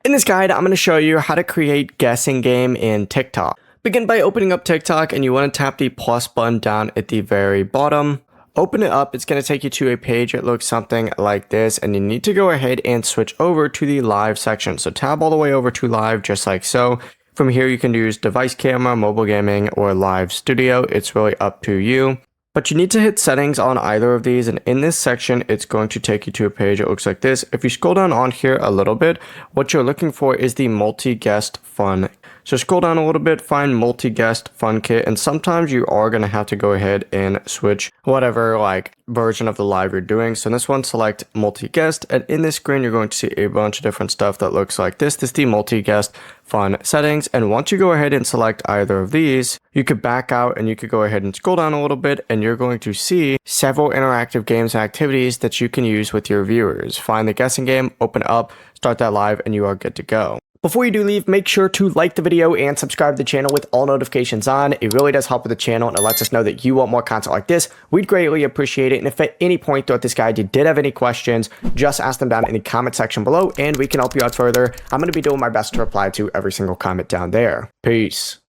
In this guide, I'm going to show you how to create guessing game in TikTok. Begin by opening up TikTok and you want to tap the plus button down at the very bottom. Open it up, it's going to take you to a page that looks something like this, and you need to go ahead and switch over to the live section. So tab all the way over to live just like so. From here you can use device camera, mobile gaming, or live studio. It's really up to you. But you need to hit settings on either of these, and in this section it's going to take you to a page that looks like this. If you scroll down on here a little bit, what you're looking for is the multi-guest fun. So scroll down a little bit, find multi-guest fun kit, and sometimes you are going to have to go ahead and switch whatever version of the live you're doing. So in this one, select multi-guest, and in this screen you're going to see a bunch of different stuff that looks like this. This is the multi-guest fun settings, and once you go ahead and select either of these, you could back out and you could go ahead and scroll down a little bit, and you're going to see several interactive games and activities that you can use with your viewers. Find the guessing game, open it up, start that live, and you are good to go. Before you do leave, make sure to like the video and subscribe to the channel with all notifications on. It really does help with the channel and it lets us know that you want more content like this. We'd greatly appreciate it. And if at any point throughout this guide you did have any questions, just ask them down in the comment section below and we can help you out further. I'm going to be doing my best to reply to every single comment down there. Peace.